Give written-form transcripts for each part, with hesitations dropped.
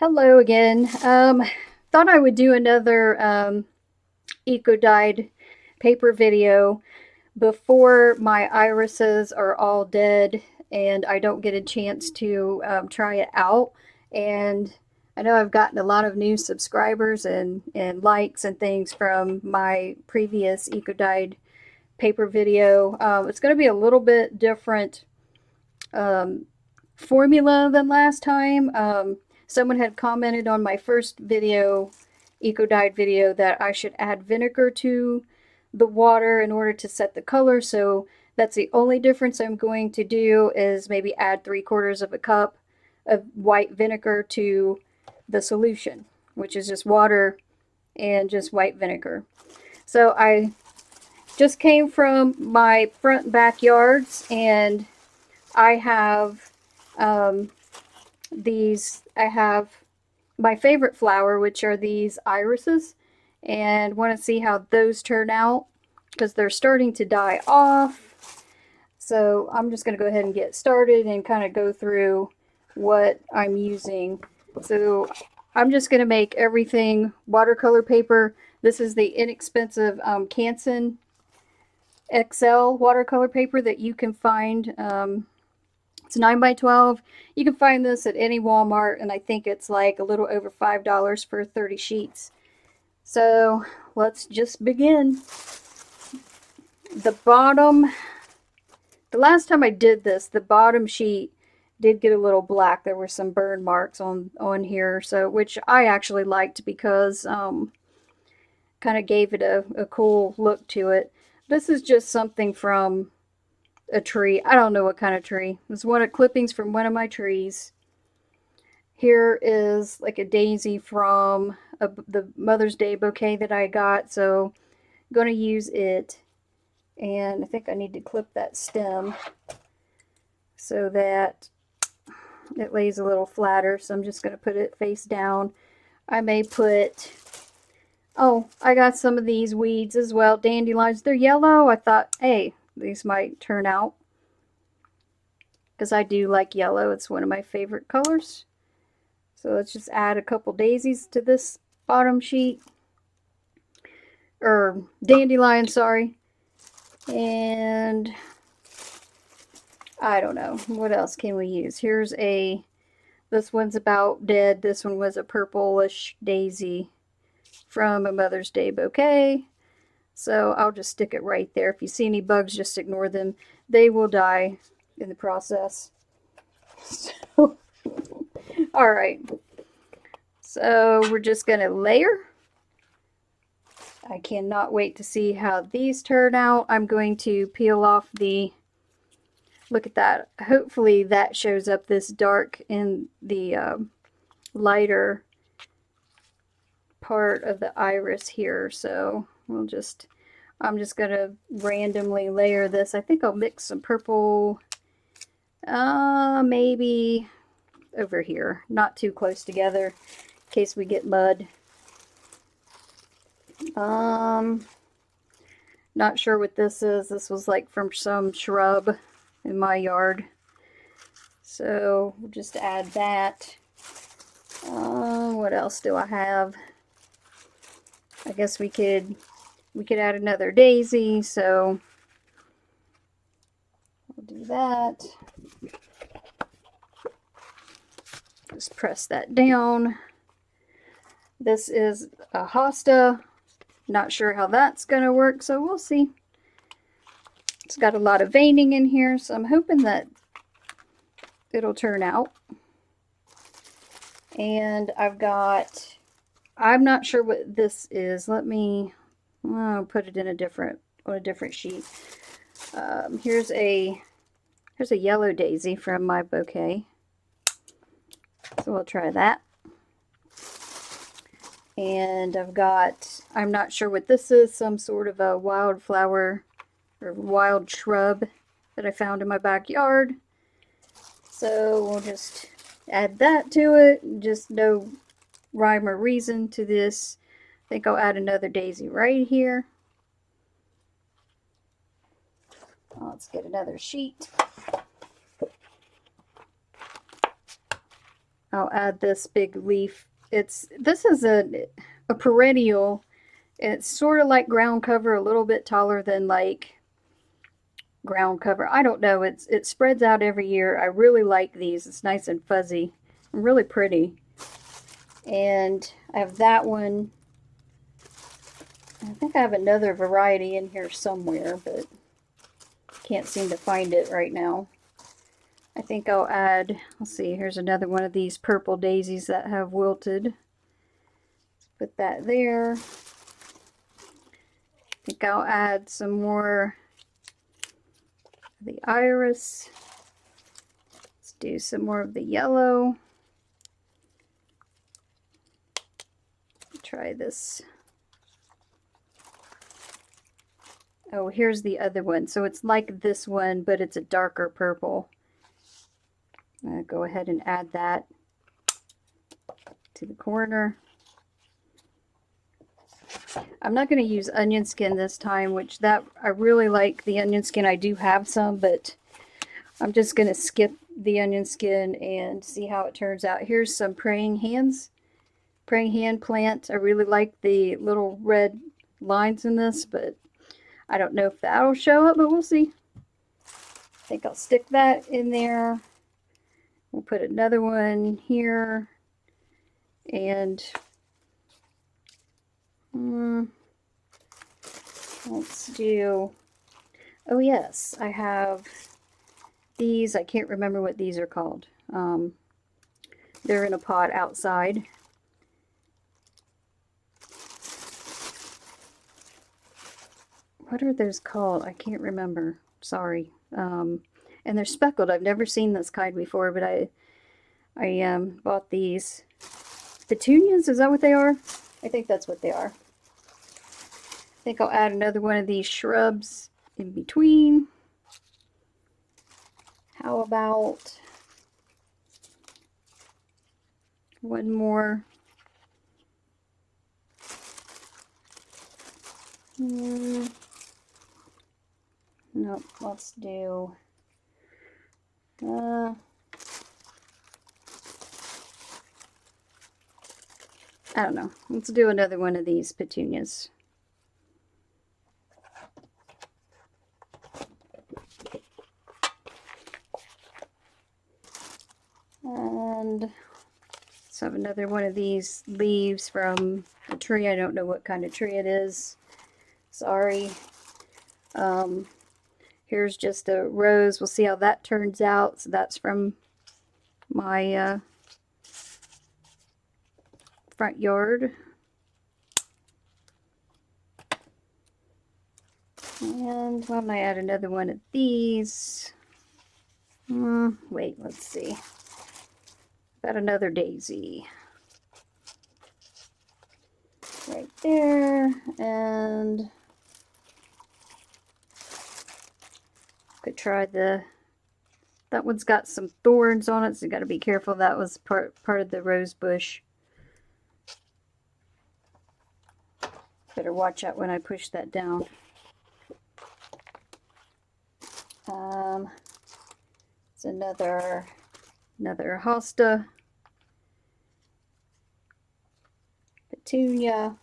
Hello again. Thought I would do another eco dyed paper video before my irises are all dead and I don't get a chance to try it out. And I know I've gotten a lot of new subscribers and likes and things from my previous eco dyed paper video. It's going to be a little bit different um, formula than last time. Someone had commented on my first video, Eco Dyed video, that I should add vinegar to the water in order to set the color. So that's the only difference I'm going to do is maybe add 3/4 of a cup of white vinegar to the solution, which is just water and just white vinegar. So I just came from my front backyards and I have um, I have my favorite flower, which are these irises, and want to see how those turn out because they're starting to die off. So I'm just going to go ahead and get started and kind of go through what I'm using. So I'm just going to make everything watercolor paper. This is the inexpensive Canson XL watercolor paper that you can find. It's 9 by 12. You can find this at any Walmart, and I think it's like a little over $5 for 30 sheets. So let's just begin. The bottom, the last time I did this, the bottom sheet did get a little black. There were some burn marks on here, so which I actually liked because kind of gave it a cool look to it. This is just something from a tree. I don't know what kind of tree. It was one of clippings from one of my trees. Here is like a daisy from the Mother's Day bouquet that I got, so I'm going to use it. And I think I need to clip that stem so that it lays a little flatter. So I'm just going to put it face down. I may put, oh, I got some of these weeds as well. Dandelions. They're yellow. I thought, hey, these might turn out because I do like yellow. It's one of my favorite colors. So let's just add a couple daisies to this bottom sheet. Or dandelion, sorry. And I don't know. What else can we use? Here's this one's about dead. This one was a purplish daisy from a Mother's Day bouquet. So I'll just stick it right there. If you see any bugs, just ignore them. They will die in the process. So, all right. So we're just going to layer. I cannot wait to see how these turn out. I'm going to peel off the, look at that. Hopefully that shows up this dark in the lighter part of the iris here. So I'm just going to randomly layer this. I think I'll mix some purple, maybe over here. Not too close together in case we get mud. Not sure what this is. This was like from some shrub in my yard. So we'll just add that. What else do I have? I guess we could add another daisy, so we'll do that. Just press that down. This is a hosta. Not sure how that's going to work, so we'll see. It's got a lot of veining in here, so I'm hoping that it'll turn out. And I'm not sure what this is. I'll put it in on a different sheet. Here's a yellow daisy from my bouquet. So we'll try that. And I'm not sure what this is, some sort of a wildflower or wild shrub that I found in my backyard. So we'll just add that to it. Just no rhyme or reason to this. I think I'll add another daisy right here. Let's get another sheet. I'll add this big leaf. This is a perennial. It's sort of like ground cover, a little bit taller than like ground cover. I don't know. It spreads out every year. I really like these. It's nice and fuzzy and really pretty. And I have that one. I think I have another variety in here somewhere, but can't seem to find it right now. I think I'll add, let's see, here's another one of these purple daisies that have wilted. Put that there. I think I'll add some more of the iris. Let's do some more of the yellow. Try this. Oh, here's the other one. So it's like this one, but it's a darker purple. I'm going to go ahead and add that to the corner. I'm not going to use onion skin this time, which I really like the onion skin. I do have some, but I'm just going to skip the onion skin and see how it turns out. Here's some praying hand plant. I really like the little red lines in this, but I don't know if that'll show up, but we'll see. I think I'll stick that in there. We'll put another one here, and let's do, oh yes, I have these. I can't remember what these are called. They're in a pot outside. What are those called? I can't remember. Sorry. And they're speckled. I've never seen this kind before, but I bought these. Petunias, is that what they are? I think that's what they are. I think I'll add another one of these shrubs in between. How about one more? Nope, let's do I don't know. Let's do another one of these petunias. And let's have another one of these leaves from a tree. I don't know what kind of tree it is. Sorry. Here's just a rose. We'll see how that turns out. So that's from my front yard. And why don't I add another one of these? Wait, let's see. Got another daisy. Right there. And could try that one's got some thorns on it, so you got to be careful. That was part of the rose bush. Better watch out when I push that down. It's another hosta, petunia,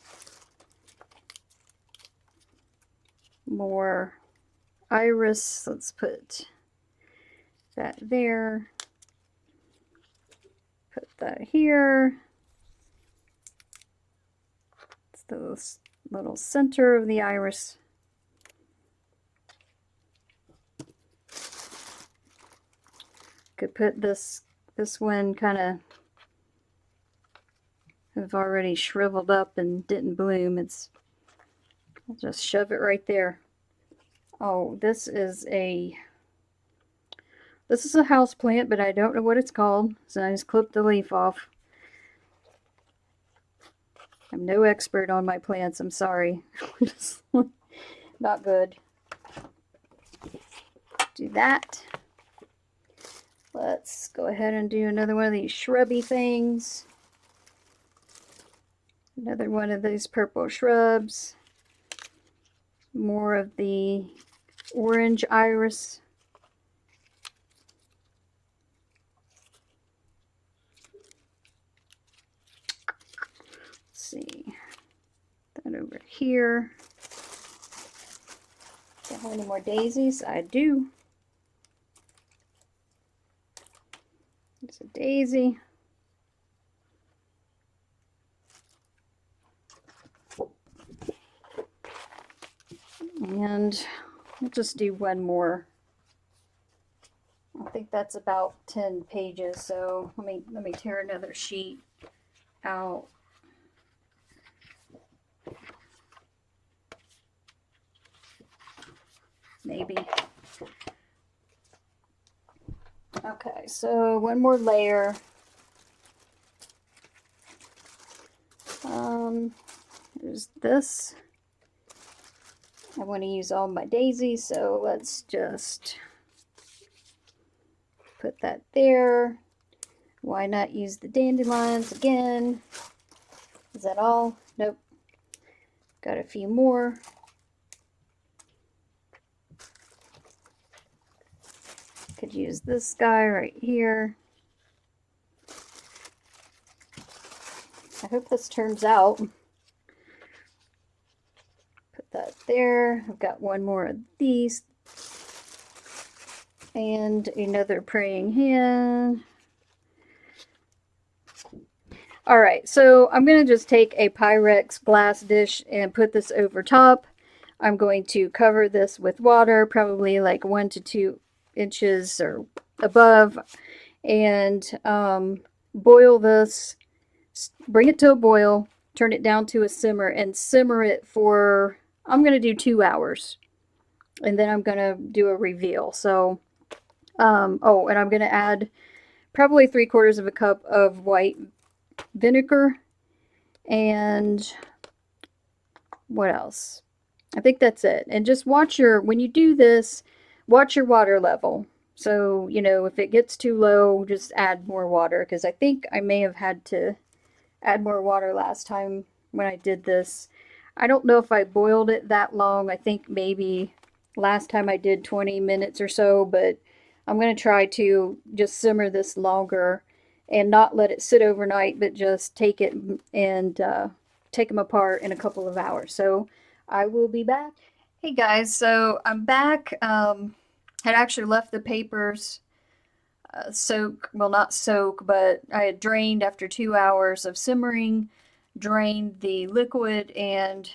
more iris. Let's put that there. Put that here. It's the little center of the iris. Could put this one kind of have already shriveled up and didn't bloom. I'll just shove it right there. Oh, this is a house plant, but I don't know what it's called, so I just clipped the leaf off. I'm no expert on my plants, I'm sorry. Not good. Do that. Let's go ahead and do another one of these shrubby things. Another one of these purple shrubs. More of the orange iris. over here. Do I have any more daisies? I do. There's a daisy. And we'll just do one more. I think that's about 10 pages, so let me tear another sheet out. Maybe. Okay, so one more layer. There's this. I want to use all my daisies, so let's just put that there. Why not use the dandelions again? Is that all? Nope. Got a few more. Could use this guy right here. I hope this turns out. Put that there. I've got one more of these. And another praying hand. Alright, so I'm going to just take a Pyrex glass dish and put this over top. I'm going to cover this with water, probably like 1 to 2 inches or above, and boil this, bring it to a boil, turn it down to a simmer, and simmer it for, I'm going to do 2 hours. And then I'm going to do a reveal. So, oh, and I'm going to add probably 3/4 of a cup of white vinegar, and what else? I think that's it. And just watch your, when you do this, watch your water level. So, you know, if it gets too low, just add more water, because I think I may have had to add more water last time when I did this. I don't know if I boiled it that long. I think maybe last time I did 20 minutes or so, but I'm going to try to just simmer this longer and not let it sit overnight, but just take it and take them apart in a couple of hours. So I will be back. Hey guys, so I'm back. Had actually left the papers soak, well, not soak, but I had drained after 2 hours of simmering, drained the liquid, and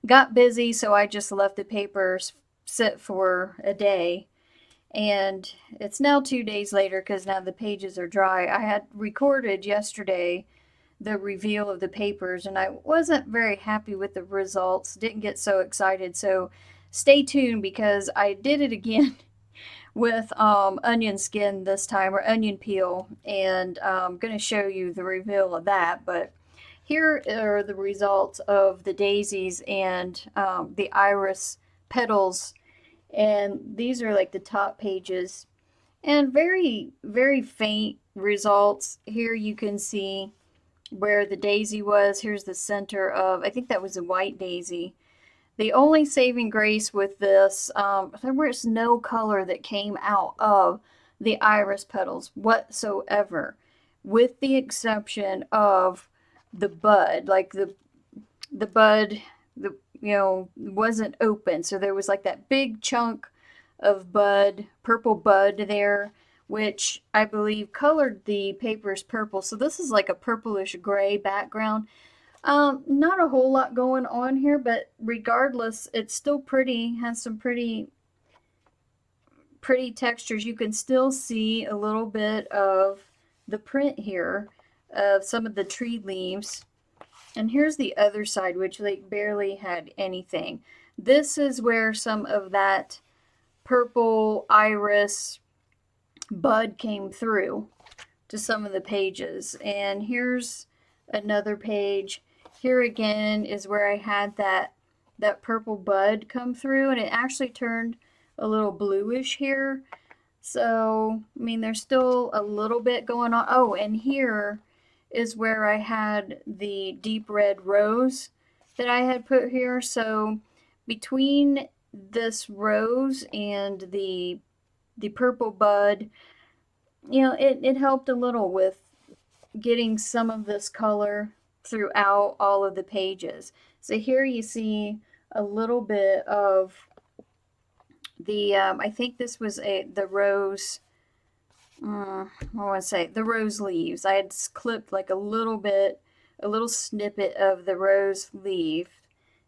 got busy, so I just left the papers sit for a day. And it's now 2 days later because now the pages are dry. I had recorded yesterday the reveal of the papers, and I wasn't very happy with the results. Didn't get so excited, so stay tuned because I did it again with onion skin this time, or onion peel, and I'm going to show you the reveal of that. But here are the results of the daisies and the iris petals, and these are like the top pages, and very, very faint results. Here you can see where the daisy was. Here's the center of, I think that was a white daisy. The only saving grace with this, there was no color that came out of the iris petals whatsoever, with the exception of the bud. Like the bud, wasn't open, so there was like that big chunk of bud, purple bud there, which I believe colored the papers purple. So this is like a purplish gray background. Not a whole lot going on here, but regardless, it's still pretty, has some pretty textures. You can still see a little bit of the print here of some of the tree leaves. And here's the other side, which like barely had anything. This is where some of that purple iris bud came through to some of the pages. And here's another page. Here again is where I had that purple bud come through, and it actually turned a little bluish here. So, I mean, there's still a little bit going on. Oh, and here is where I had the deep red rose that I had put here. So between this rose and the purple bud, you know, it helped a little with getting some of this color throughout all of the pages. So here you see a little bit of the, I think this was the rose, I want to say the rose leaves. I had clipped like a little bit, a little snippet of the rose leaf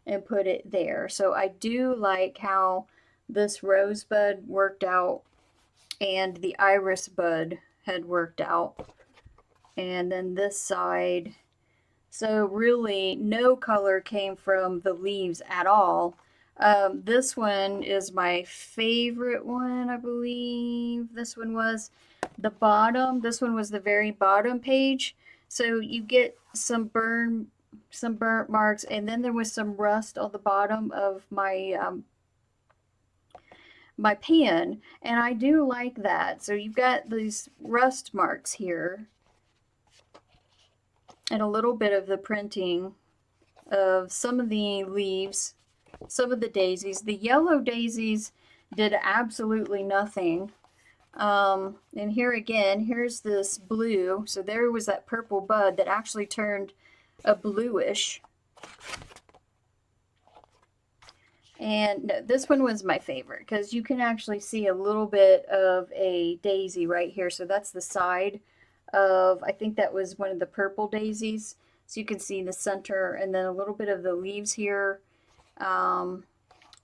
and put it there. So I do like how this rosebud worked out and the iris bud had worked out. And then this side, so really no color came from the leaves at all. This one is my favorite one, I believe. This one was the bottom. This one was the very bottom page. So you get some burnt marks, and then there was some rust on the bottom of my pan, and I do like that. So you've got these rust marks here, and a little bit of the printing of some of the leaves, some of the daisies. The yellow daisies did absolutely nothing. And here again, here's this blue. So there was that purple bud that actually turned a bluish. And this one was my favorite because you can actually see a little bit of a daisy right here. So that's the side of, I think that was one of the purple daisies. So you can see the center and then a little bit of the leaves here.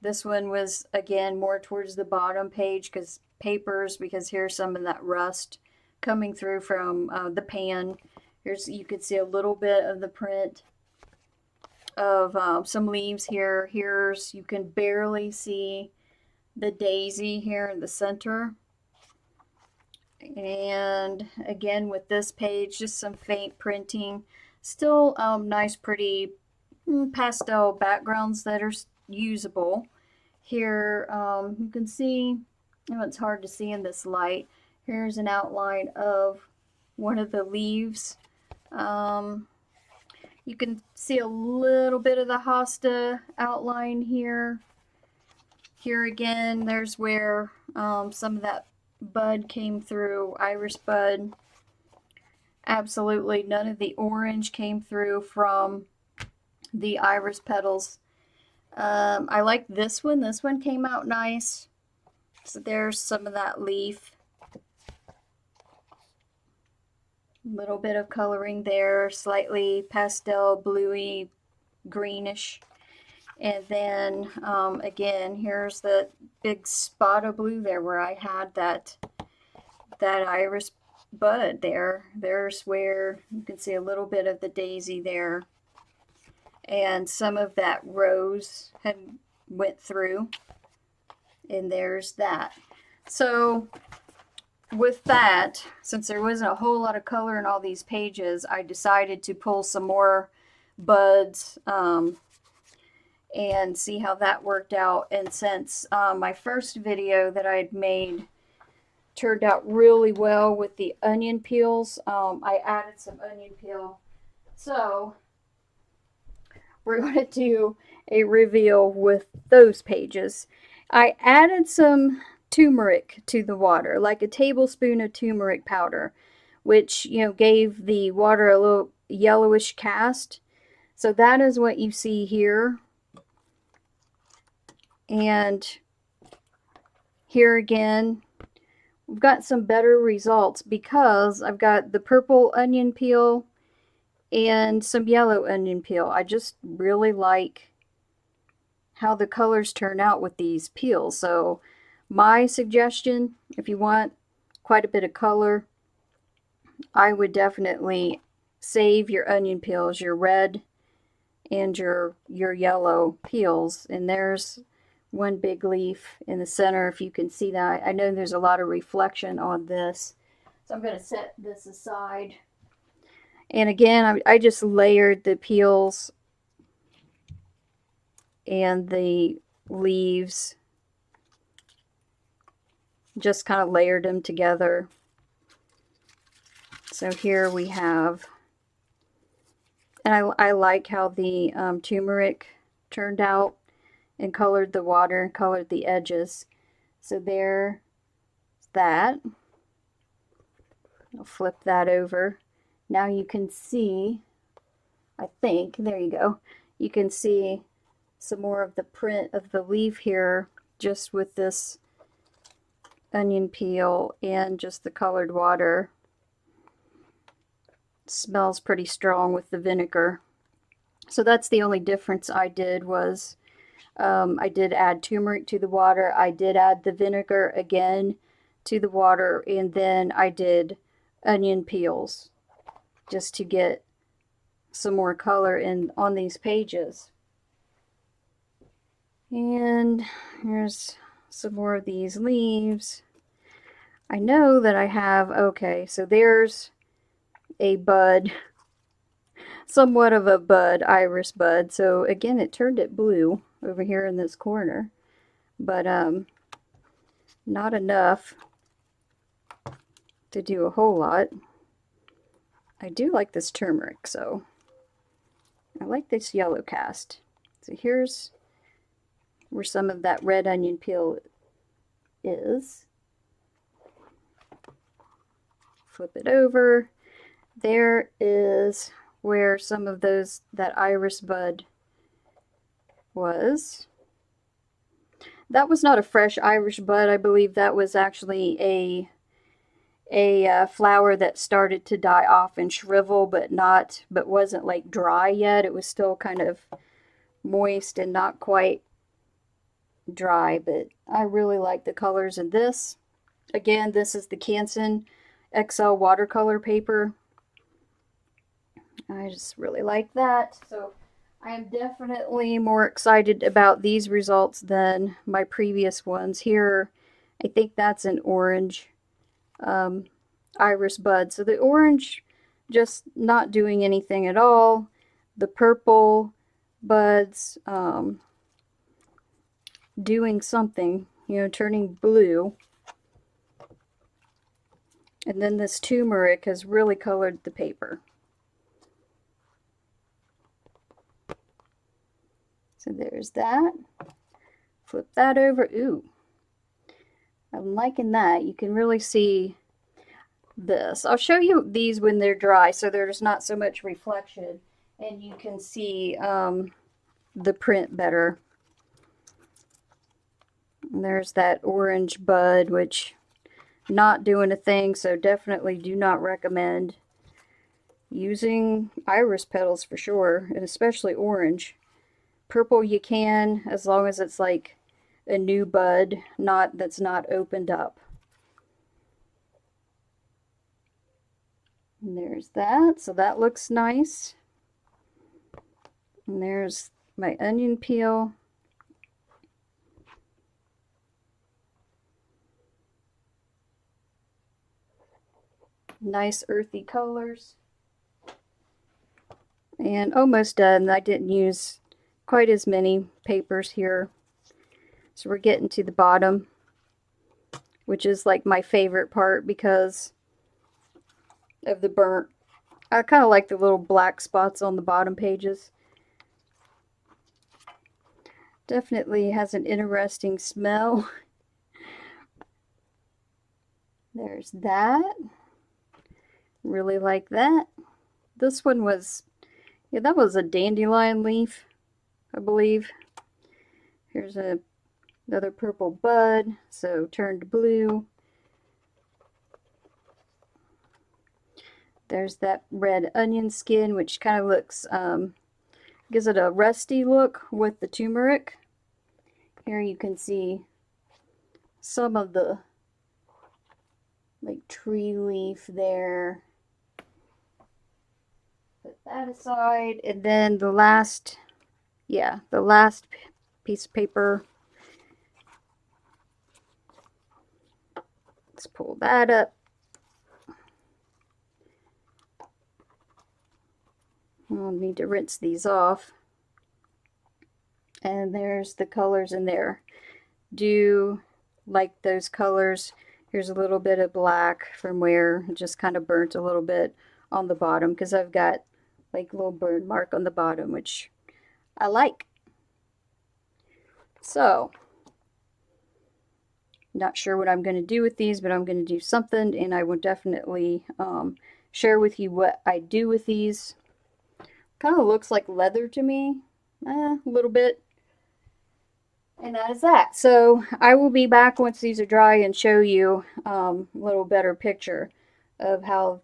This one was, again, more towards the bottom page because here's some of that rust coming through from the pan. Here's, you can see a little bit of the print of some leaves here. You can barely see the daisy here in the center. And again, with this page, just some faint printing. Still nice, pretty pastel backgrounds that are usable. Here, you can see, it's hard to see in this light. Here's an outline of one of the leaves. You can see a little bit of the hosta outline here. Here again, there's where some of that bud came through, iris bud. Absolutely none of the orange came through from the iris petals. I like this one. This one came out nice. So there's some of that leaf. Little bit of coloring there, slightly pastel, bluey, greenish. And then again, here's the big spot of blue there where I had that iris bud there. There's where you can see a little bit of the daisy there. And some of that rose had went through. And there's that. So with that, since there wasn't a whole lot of color in all these pages, I decided to pull some more buds and see how that worked out. And since my first video that I had made turned out really well with the onion peels, I added some onion peel. So we're going to do a reveal with those pages. I added some turmeric to the water, like a tablespoon of turmeric powder, which, gave the water a little yellowish cast. So that is what you see here. And here again, we've got some better results because I've got the purple onion peel and some yellow onion peel. I just really like how the colors turn out with these peels. So my suggestion, if you want quite a bit of color, I would definitely save your onion peels, your red and your yellow peels. And there's one big leaf in the center, if you can see that. I know there's a lot of reflection on this, so I'm going to set this aside. And again, I just layered the peels and the leaves, just kind of layered them together. So here we have, and I like how the turmeric turned out and colored the water and colored the edges. So there's that. I'll flip that over. Now you can see I think. There you go. You can see some more of the print of the leaf here just with this onion peel and just the colored water. It smells pretty strong with the vinegar. So that's the only difference I did was I did add turmeric to the water. I did add the vinegar again to the water, and then I did onion peels just to get some more color in on these pages. And here's some more of these leaves. I know that I have, okay, so there's a bud, somewhat of a bud, iris bud. So again, it turned it blue over here in this corner, but not enough to do a whole lot. I do like this turmeric, so I like this yellow cast. So here's where some of that red onion peel is. Flip it over. There is where some of that iris bud was. That was not a fresh iris bud. I believe that was actually a flower that started to die off and shrivel, but wasn't like dry yet. It was still kind of moist and not quite dry, but I really like the colors in this. Again, this is the Canson XL watercolor paper. I just really like that. So I am definitely more excited about these results than my previous ones. Here, I think that's an orange iris bud. So the orange just not doing anything at all. The purple buds doing something, you know, turning blue. And then this turmeric has really colored the paper. So there's that. Flip that over. Ooh, I'm liking that. You can really see this. I'll show you these when they're dry so there's not so much reflection and you can see the print better. And there's that orange bud, which not doing a thing, so definitely do not recommend using iris petals for sure, and especially orange. Purple you can, as long as it's like a new bud, that's not opened up. And there's that, so that looks nice. And there's my onion peel. Nice earthy colors. And almost done. I didn't use quite as many papers here. So we're getting to the bottom, which is like my favorite part because of the burnt. I kind of like the little black spots on the bottom pages. Definitely has an interesting smell. There's that. Really like that. This one was, yeah, that was a dandelion leaf, I believe. Here's another purple bud, so turned blue. There's that red onion skin, which kind of looks, gives it a rusty look with the turmeric. Here you can see some of the like tree leaf there. Put that aside, and then the last piece of paper. Let's pull that up. I'll need to rinse these off. And there's the colors in there. Do like those colors. Here's a little bit of black from where it just kind of burnt a little bit on the bottom because I've got like a little burn mark on the bottom, which I like. So, not sure what I'm going to do with these, but I'm going to do something, and I will definitely share with you what I do with these. Kind of looks like leather to me, a little bit. And that is that. So I will be back once these are dry and show you a little better picture of how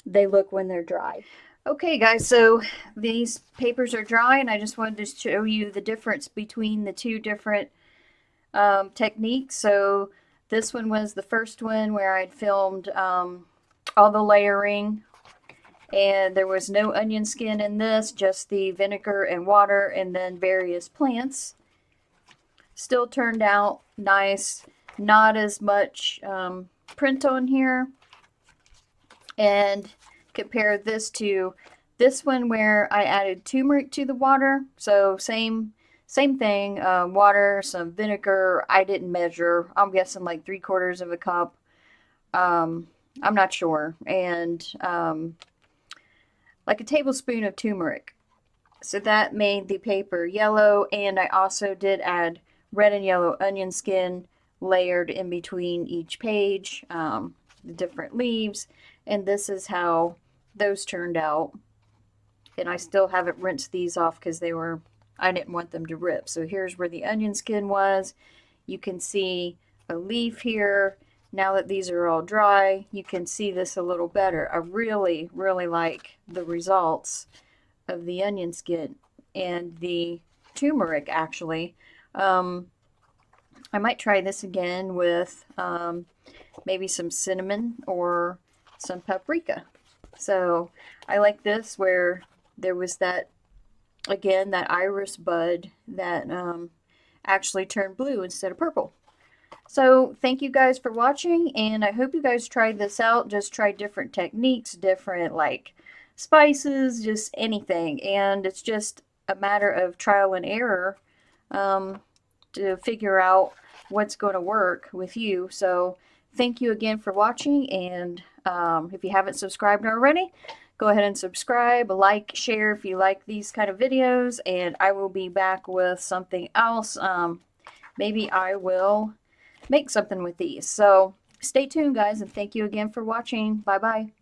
they look when they're dry. Okay guys, so these papers are dry and I just wanted to show you the difference between the two different techniques. So this one was the first one where I'd filmed all the layering, and there was no onion skin in this, just the vinegar and water and then various plants. Still turned out nice, not as much print on here. And compare this to this one where I added turmeric to the water. So same thing, water, some vinegar. I didn't measure. I'm guessing like 3/4 of a cup. I'm not sure. And like a tablespoon of turmeric. So that made the paper yellow, and I also did add red and yellow onion skin layered in between each page, the different leaves, and this is how those turned out. And I still haven't rinsed these off because I didn't want them to rip. So here's where the onion skin was. You can see a leaf here. Now that these are all dry, you can see this a little better. I really, really like the results of the onion skin and the turmeric, actually. I might try this again with maybe some cinnamon or some paprika. So I like this where there was that, again, that iris bud that actually turned blue instead of purple. So thank you guys for watching, and I hope you guys tried this out. Just try different techniques, different like spices, just anything. And it's just a matter of trial and error to figure out what's going to work with you. So thank you again for watching, and if you haven't subscribed already, go ahead and subscribe, like, share if you like these kind of videos, and I will be back with something else. Maybe I will make something with these. So stay tuned, guys, and thank you again for watching. Bye bye.